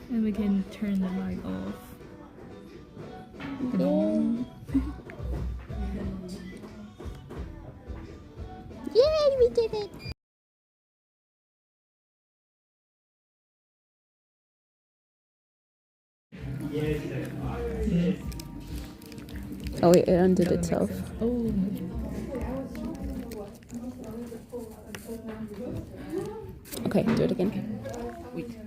And we can turn the light off. Yay, we did it! Oh wait, it undid itself. Oh. Okay, do it again. Wait.